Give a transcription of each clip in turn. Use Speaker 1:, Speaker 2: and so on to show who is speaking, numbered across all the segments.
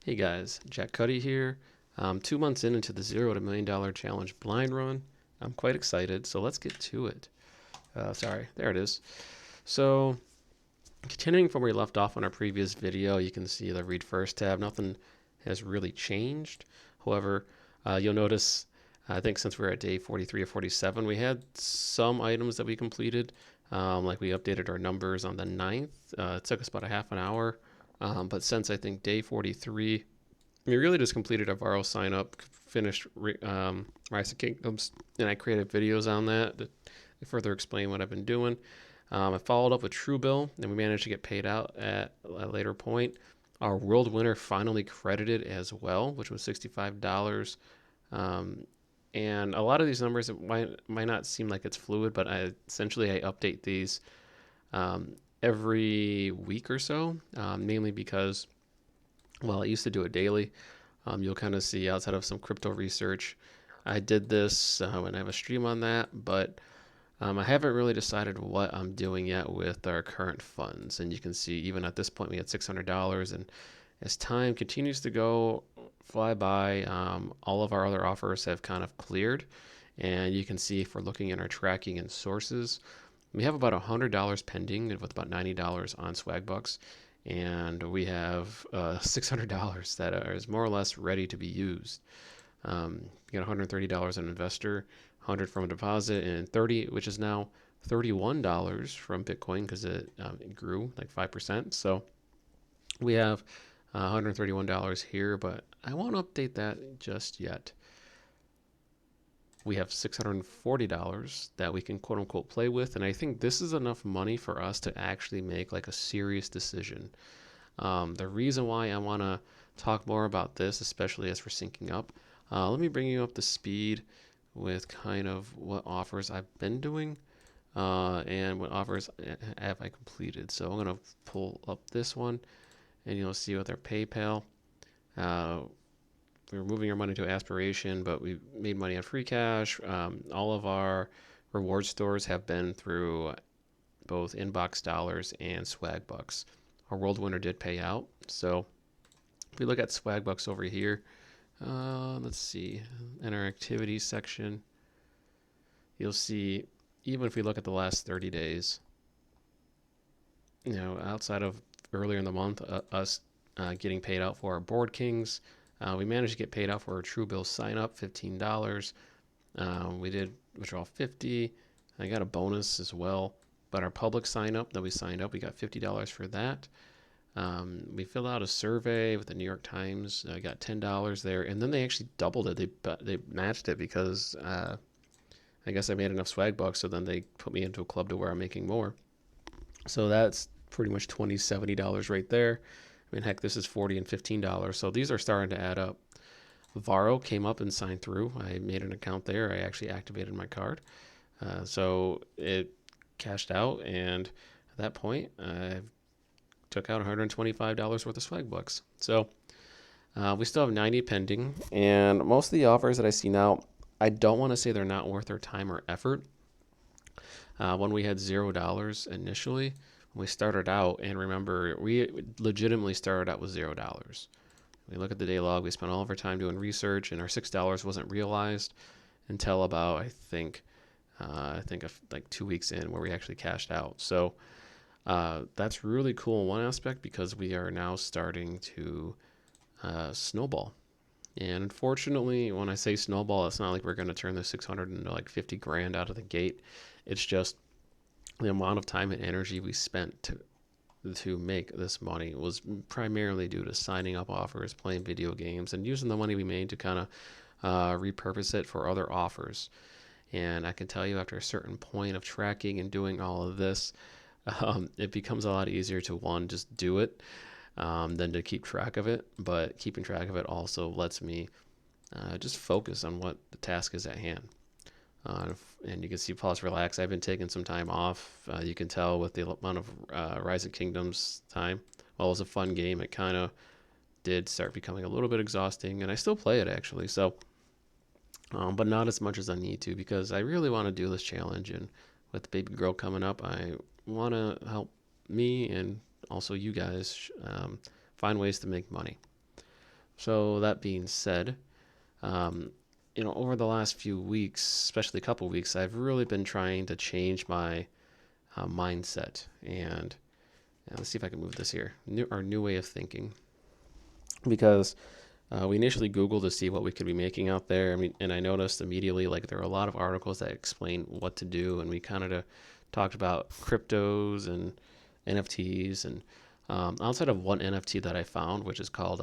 Speaker 1: Hey guys, Jack Cuddy here. 2 months into the $0 to $1 million challenge blind run. I'm quite excited, so let's get to it. Sorry, there it is. So, continuing from where we left off on our previous video, you can see the read first tab. Nothing has really changed. However, you'll notice, I think since we're at day 43 or 47, we had some items that we completed. Like we updated our numbers on the 9th. It took us about a half an hour. But since I think day 43, we really just completed our Varo sign up, finished Rise of Kingdoms, and I created videos on that to further explain what I've been doing. I followed up with Truebill, and we managed to get paid out at a later point. Our world winner finally credited as well, which was $65. Um, and a lot of these numbers it might not seem like it's fluid, but I update these um, every week or so, mainly because I used to do it daily. You'll kind of see outside of some crypto research. I did this when I have a stream on that, but I haven't really decided what I'm doing yet with our current funds. And you can see even at this point we had $600, and as time continues to go fly by, all of our other offers have kind of cleared. And you can see if we're looking at our tracking and sources, we have about $100 pending with about $90 on Swagbucks, and we have $600 that is more or less ready to be used. You got $130 an investor, 100 from a deposit, and 30, which is now $31 from Bitcoin because it grew like 5%. So we have $131 here, but I won't update that just yet. We have $640 that we can quote unquote play with, and I think this is enough money for us to actually make like a serious decision. The reason why I want to talk more about this, especially as we're syncing up, let me bring you up to speed with kind of what offers I've been doing and what offers have I completed. So I'm going to pull up this one, and you'll see with our PayPal, uh, we were moving our money to Aspiration, but we made money on free cash. All of our reward stores have been through both Inbox Dollars and Swag Bucks. Our World Winner did pay out. So if we look at Swag Bucks over here, let's see, in our activities section, you'll see even if we look at the last 30 days, outside of earlier in the month, us getting paid out for our Board Kings, we managed to get paid out for our Truebill sign up, $15. We did withdraw 50. I got a bonus as well. But our public sign up that we signed up, we got $50 for that. We filled out a survey with the New York Times. I got $10 there, and then they actually doubled it. They matched it because I guess I made enough swag bucks, so then they put me into a club to where I'm making more. So that's pretty much $20, $70 right there. I mean, heck, this is $40 and $15. So these are starting to add up. Varo came up and signed through. I made an account there. I actually activated my card. So it cashed out, and at that point, I took out $125 worth of swag bucks. So we still have 90 pending, and most of the offers that I see now, I don't want to say they're not worth our time or effort. When we had $0 initially, when we started out, and remember, we legitimately started out with $0. We look at the day log, we spent all of our time doing research, and our $6 wasn't realized until about, like 2 weeks in where we actually cashed out. So that's really cool in one aspect because we are now starting to snowball. And unfortunately, when I say snowball, it's not like we're going to turn the 600 into like 50 grand out of the gate. It's just the amount of time and energy we spent to make this money was primarily due to signing up offers, playing video games, and using the money we made to kind of repurpose it for other offers. And I can tell you after a certain point of tracking and doing all of this, it becomes a lot easier to one, just do it than to keep track of it. But keeping track of it also lets me just focus on what the task is at hand. And you can see pause relax. I've been taking some time off. You can tell with the amount of Rise of Kingdoms time. While it was a fun game, it kind of did start becoming a little bit exhausting, and I still play it actually. So, but not as much as I need to because I really want to do this challenge. And with the baby girl coming up, I want to help me and also you guys find ways to make money. So that being said, um, over the last few weeks, especially a couple weeks, I've really been trying to change my mindset. And let's see if I can move this here. Our new way of thinking. Because we initially Googled to see what we could be making out there. I mean, and I noticed immediately like there are a lot of articles that explain what to do, and we kind of talked about cryptos and NFTs, and outside of one NFT that I found, which is called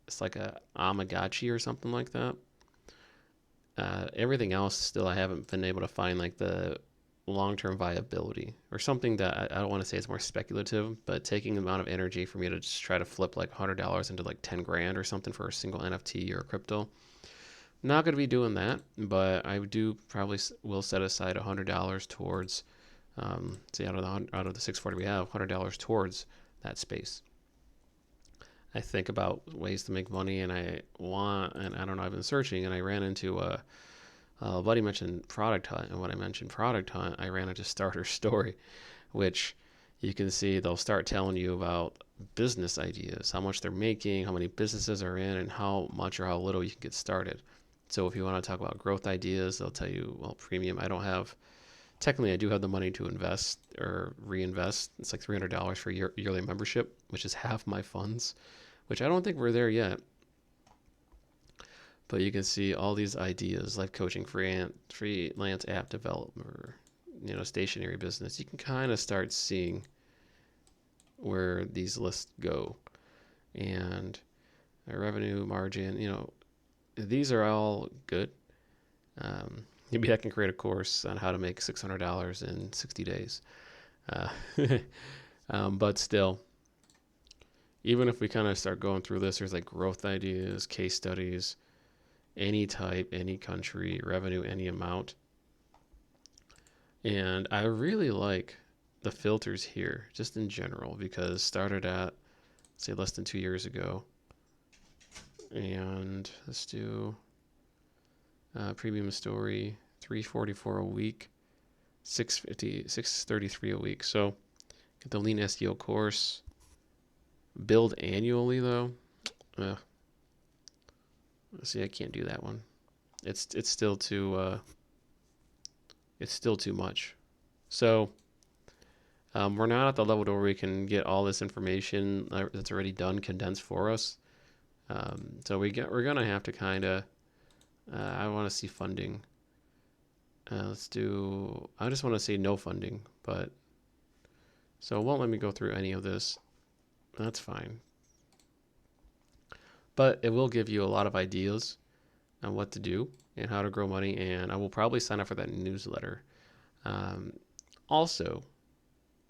Speaker 1: it's like a Amagachi or something like that. Everything else still I haven't been able to find like the long-term viability or something that I don't want to say it's more speculative, but taking the amount of energy for me to just try to flip like $100 into like 10 grand or something for a single NFT or crypto. Not going to be doing that, but I do probably will set aside $100 towards, say out of the 640 we have, $100 towards that space. I think about ways to make money, and I don't know. I've been searching, and I ran into buddy mentioned Product Hunt, and when I mentioned Product Hunt, I ran into Starter Story, which you can see they'll start telling you about business ideas, how much they're making, how many businesses are in, and how much or how little you can get started. So if you want to talk about growth ideas, they'll tell you, well, premium, I don't have, technically I do have the money to invest or reinvest. It's like $300 for yearly membership, which is half my funds, which I don't think we're there yet. But you can see all these ideas, life coaching, freelance app developer, stationary business. You can kind of start seeing where these lists go, and revenue margin. These are all good. Maybe I can create a course on how to make $600 in 60 days. Uh, but still, even if we kind of start going through this, there's like growth ideas, case studies, any type, any country, revenue, any amount. And I really like the filters here, just in general, because started at, say, less than 2 years ago. And let's do premium story, 344 a week, 633 a week. So get the lean SEO course. Build annually though. See, I can't do that one. It's still too much. So we're not at the level where we can get all this information that's already done condensed for us. So we're gonna have to kind of. I want to see funding. Let's do. I just want to say no funding, but so it won't let me go through any of this. That's fine. But it will give you a lot of ideas on what to do and how to grow money, and I will probably sign up for that newsletter. Also,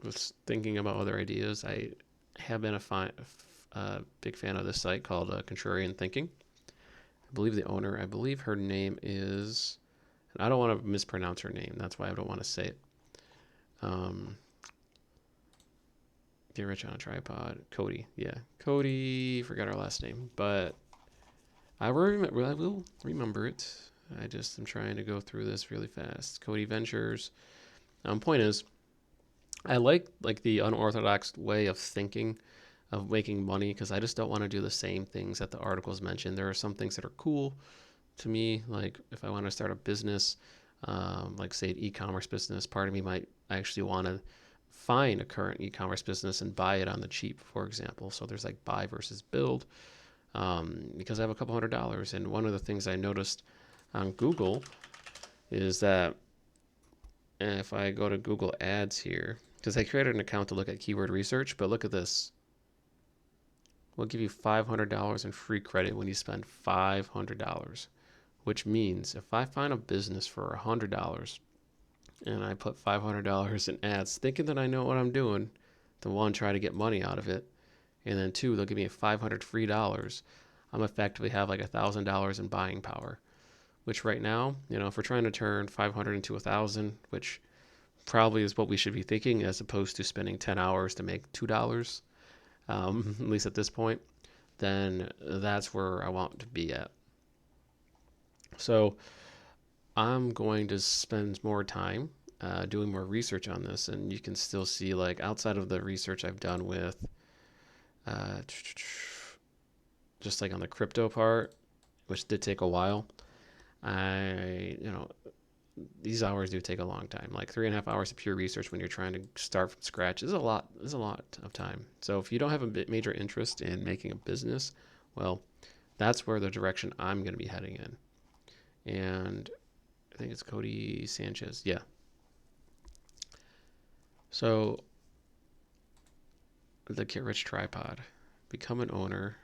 Speaker 1: was thinking about other ideas. I have been a big fan of this site called Contrarian Thinking. I believe the owner, I believe her name is, and I don't want to mispronounce her name. That's why I don't want to say it. Get Rich on a Tripod. Cody. Yeah. Cody, forgot our last name, but I will remember it. I just am trying to go through this really fast. Cody Ventures. Point is, I like the unorthodox way of thinking of making money because I just don't want to do the same things that the articles mentioned. There are some things that are cool to me, like if I want to start a business, like say an e-commerce business, part of me might actually want to find a current e-commerce business and buy it on the cheap, for example. So there's like buy versus build, because I have a couple $100. And one of the things I noticed on Google is that if I go to Google Ads here, because I created an account to look at keyword research, but look at this. We'll give you $500 in free credit when you spend $500, which means if I find a business for $100 and I put $500 in ads, thinking that I know what I'm doing, to one, try to get money out of it, and then two, they'll give me $500 free dollars. I'm effectively have like $1,000 in buying power, which right now, if we're trying to turn 500 into 1,000, which probably is what we should be thinking, as opposed to spending 10 hours to make $2, at least at this point, then that's where I want to be at. So I'm going to spend more time doing more research on this, and you can still see like outside of the research I've done with just like on the crypto part, which did take a while, you know, these hours do take a long time. Like 3.5 hours of pure research when you're trying to start from scratch is a lot. Is a lot of time. So if you don't have a major interest in making a business, well, that's where the direction I'm going to be heading in. And I think it's Cody Sanchez. Yeah. So the Get Rich Tripod, become an owner.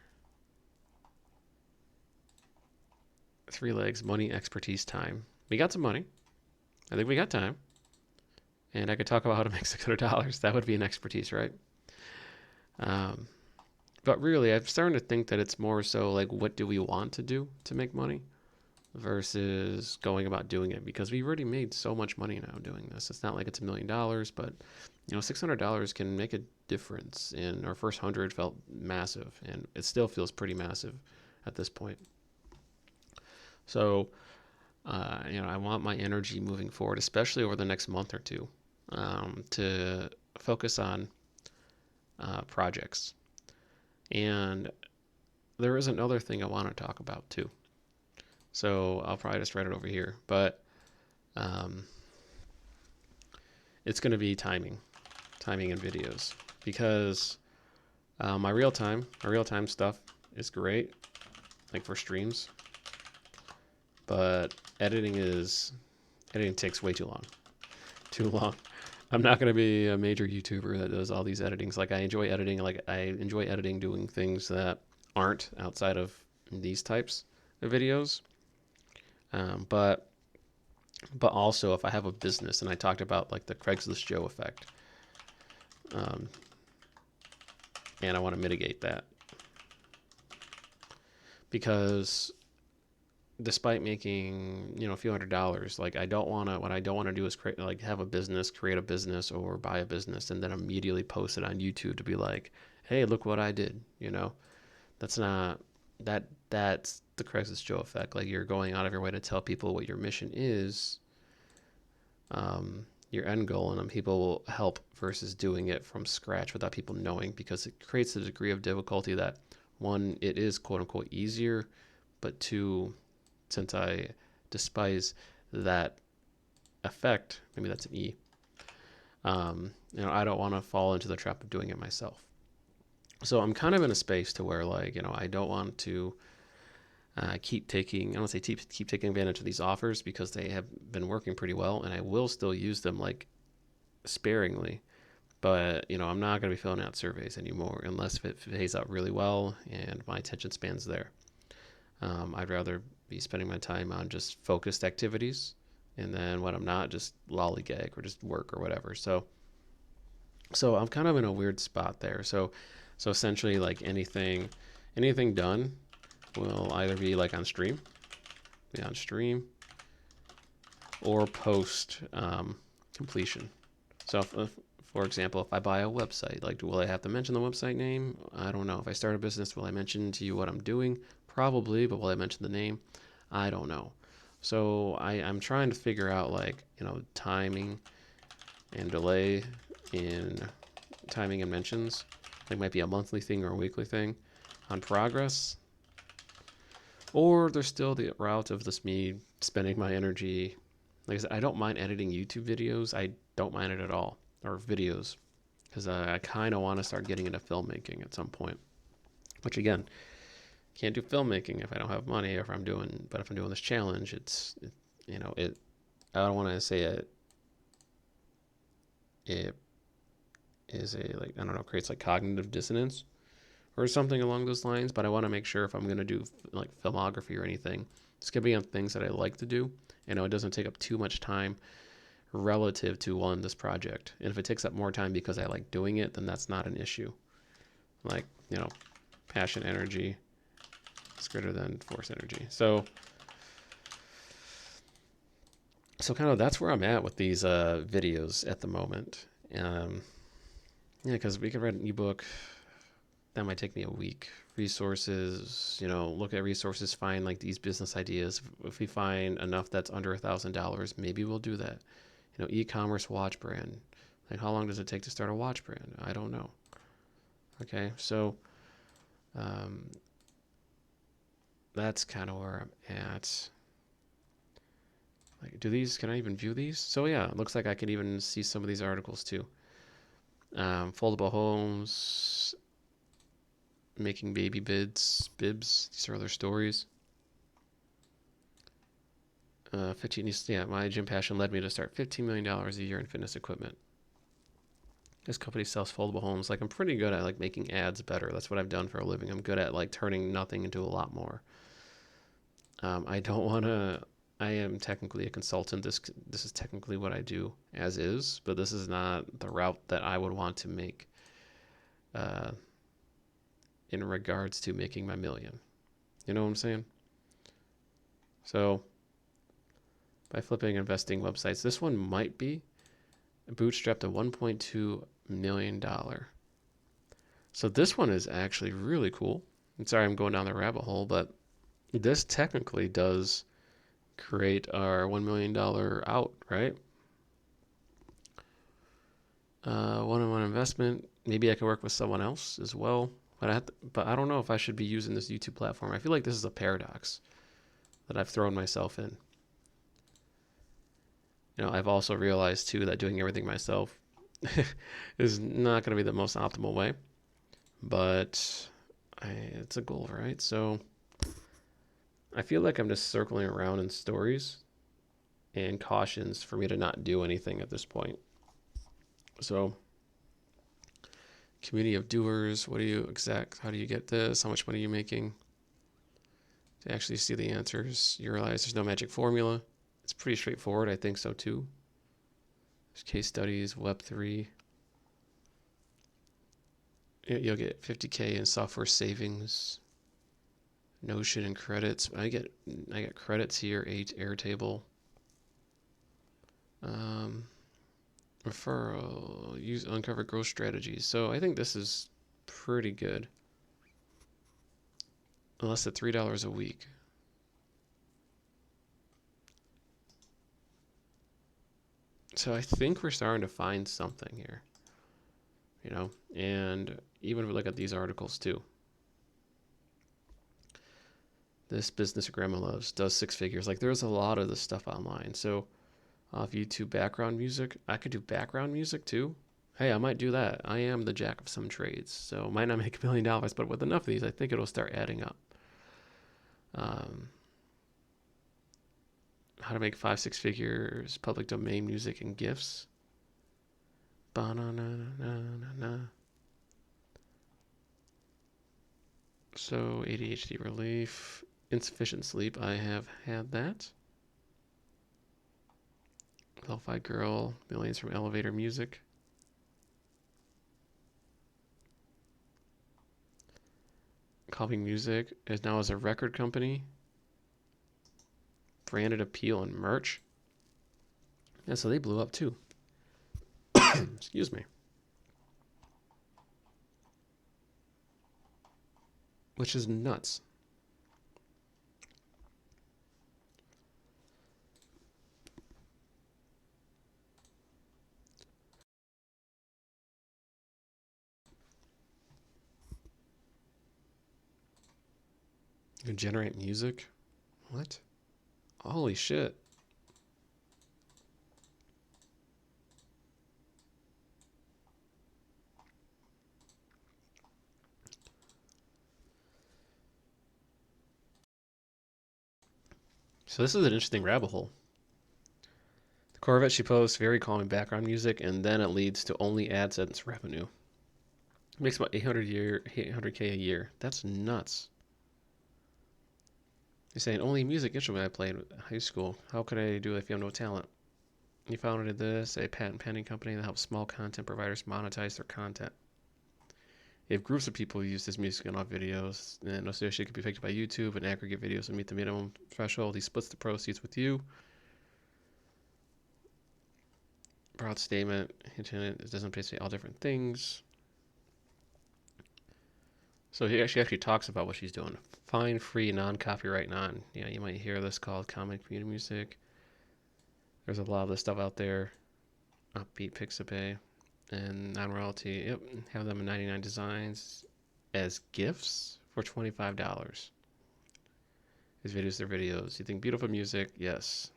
Speaker 1: 3 legs: money, expertise, time. We got some money. I think we got time. And I could talk about how to make $600. That would be an expertise, right? Um, but really, I'm starting to think that it's more so like, what do we want to do to make money versus going about doing it? Because we already made so much money now doing this. It's not like it's $1 million, but $600 can make a difference. And our first 100 felt massive, and it still feels pretty massive at this point. So, I want my energy moving forward, especially over the next month or two, to focus on projects. And there is another thing I want to talk about too. So I'll probably just write it over here, but um, it's going to be timing in videos, because my real time stuff is great, like for streams, but editing takes way too long. I'm not going to be a major YouTuber that does all these editings. Like I enjoy editing doing things that aren't outside of these types of videos. But also, if I have a business, and I talked about like the Craigslist Joe effect, and I want to mitigate that, because despite making a few $100s, like what I don't want to do is create, like, have a business, create a business, or buy a business and then immediately post it on YouTube to be like, hey, look what I did. That's not that's the Craigslist Joe effect. Like, you're going out of your way to tell people what your mission is, your end goal, and then people will help, versus doing it from scratch without people knowing, because it creates a degree of difficulty that, one, it is quote unquote easier, but two, since I despise that effect, maybe that's an E, I don't want to fall into the trap of doing it myself. So I'm kind of in a space to where, like, I don't want to keep taking advantage of these offers, because they have been working pretty well, and I will still use them, like, sparingly. But, I'm not going to be filling out surveys anymore unless it pays out really well and my attention span's there. I'd rather be spending my time on just focused activities, and then when I'm not, just lollygag or just work or whatever. So I'm kind of in a weird spot there. So essentially, like, anything done will either be like on stream, or post completion. So for example, if I buy a website, like, will I have to mention the website name? I don't know. If I start a business, will I mention to you what I'm doing? Probably, but will I mention the name? I don't know. So I'm trying to figure out, like, timing and delay in timing and mentions. Like, might be a monthly thing or a weekly thing on progress. Or there's still the route of just me spending my energy. Like I said, I don't mind editing YouTube videos. I don't mind it at all. Or videos. Because I kind of want to start getting into filmmaking at some point. Which, again, can't do filmmaking if I don't have money, or if I'm doing this challenge, I don't want to say it is like, I don't know, creates like cognitive dissonance or something along those lines. But I want to make sure, if I'm going to do like filmography or anything, it's going to be on things that I like to do. It doesn't take up too much time relative to this project. And if it takes up more time because I like doing it, then that's not an issue. Like, passion, energy is greater than force energy. So kind of that's where I'm at with these videos at the moment. Because we could write an ebook. That might take me a week. Resources, look at resources, find like these business ideas. If we find enough that's under $1,000, maybe we'll do that. E-commerce watch brand. Like, how long does it take to start a watch brand? I don't know. Okay, so that's kind of where I'm at. Like, can I even view these? So yeah, it looks like I can even see some of these articles too. Foldable homes, making baby bibs. These are other stories. 15, yeah, my gym passion led me to start $15 million a year in fitness equipment. This company sells foldable homes. Like, I'm pretty good at like making ads better. That's what I've done for a living. I'm good at like turning nothing into a lot more. I don't want to. I am technically a consultant. This is technically what I do as is, but this is not the route that I would want to make uh, in regards to making my million. You know what I'm saying? So by flipping investing websites, this one might be bootstrapped to $1.2 million. So this one is actually really cool. I'm sorry I'm going down the rabbit hole, but this technically does create our $1 million out, right? One-on-one investment. Maybe I could work with someone else as well, but I don't know if I should be using this YouTube platform. I feel like this is a paradox that I've thrown myself in. I've also realized too that doing everything myself is not going to be the most optimal way, but it's a goal, right? So I feel like I'm just circling around in stories and cautions for me to not do anything at this point. So, community of doers, how do you get this? How much money are you making? To actually see the answers, you realize there's no magic formula. It's pretty straightforward. I think so too. There's case studies, Web3. You'll get 50K in software savings, Notion and credits. I get credits here, Airtable. Referral, use uncover growth strategies. So I think this is pretty good. Less than $3 a week. So I think we're starting to find something here. And even if we look at these articles too. This business grandma loves does 6 figures. Like, there's a lot of this stuff online. So if YouTube background music, I could do background music too. Hey, I might do that. I am the jack of some trades, so might not make $1 million, but with enough of these, I think it'll start adding up. How to make 5-6 figures, public domain music and gifts. Ba-na-na-na-na-na. So ADHD relief, insufficient sleep. I have had that. Qualified girl, millions from elevator music. Copying music is now as a record company. Branded appeal and merch. Yeah, so they blew up too. Excuse me. Which is nuts. You can generate music? What? Holy shit. So this is an interesting rabbit hole. The Corvette she posts, very calming background music, and then it leads to only AdSense revenue. It makes about 800K a year. That's nuts. You're saying only music instrument I played in high school. How could I do it if you have no talent? You founded this, a patent pending company that helps small content providers monetize their content. If groups of people use this music in all videos, then association could be picked by YouTube, and aggregate videos will meet the minimum threshold. He splits the proceeds with you. Broad statement, it doesn't say all different things. So he actually talks about what she's doing. Find free, non-copyright, you might hear this called comic community music. There's a lot of this stuff out there. Upbeat, Pixabay, and non-royalty. Yep, have them in 99 designs as gifts for $25. These videos are videos. You think beautiful music? Yes.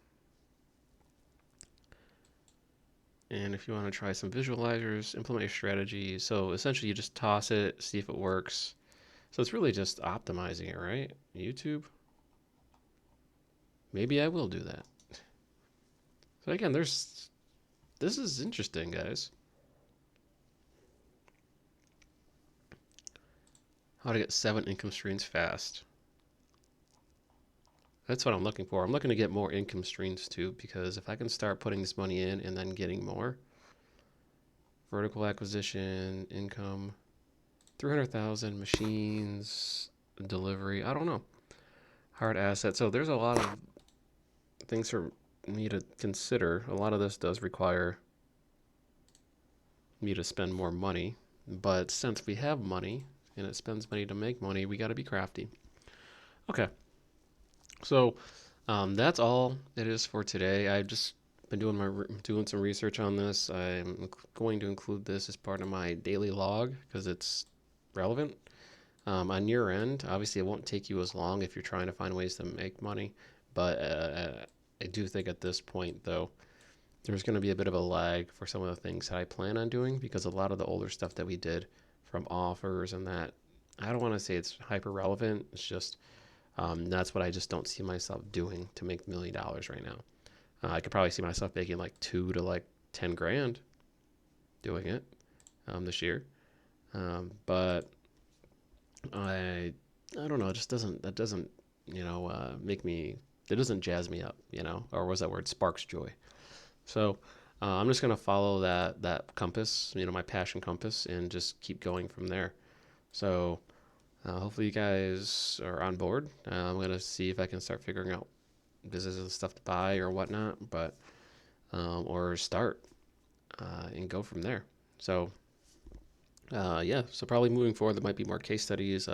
Speaker 1: And if you want to try some visualizers, implement your strategy. So essentially you just toss it, see if it works. So it's really just optimizing it, right? YouTube? Maybe I will do that. So again, this is interesting, guys. How to get 7 income streams fast. That's what I'm looking for. I'm looking to get more income streams too, because if I can start putting this money in and then getting more, vertical acquisition, income, 300,000, machines, delivery, I don't know. Hard asset. So there's a lot of things for me to consider. A lot of this does require me to spend more money, but since we have money and it spends money to make money, we got to be crafty. Okay, so that's all it is for today. I've just been doing some research on this. I'm going to include this as part of my daily log because it's relevant. On your end, obviously, it won't take you as long if you're trying to find ways to make money, but I do think at this point, though, there's going to be a bit of a lag for some of the things that I plan on doing because a lot of the older stuff that we did from offers and that, I don't want to say it's hyper relevant. It's just that's what I just don't see myself doing to make $1 million right now. I could probably see myself making like 2 to like 10 grand doing it this year, but I don't know. It just doesn't that doesn't make me, it doesn't jazz me up, or was that word, sparks joy. So I'm just gonna follow that compass, my passion compass, and just keep going from there. So hopefully you guys are on board. I'm gonna see if I can start figuring out businesses and stuff to buy or whatnot, but or start and go from there. So yeah, so probably moving forward, there might be more case studies.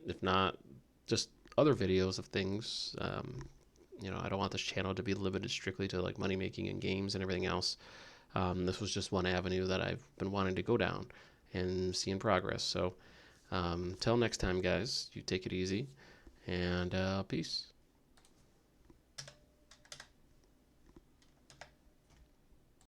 Speaker 1: If not, just other videos of things. I don't want this channel to be limited strictly to like money making and games and everything else. This was just one avenue that I've been wanting to go down and see in progress. So, till next time, guys, you take it easy and peace.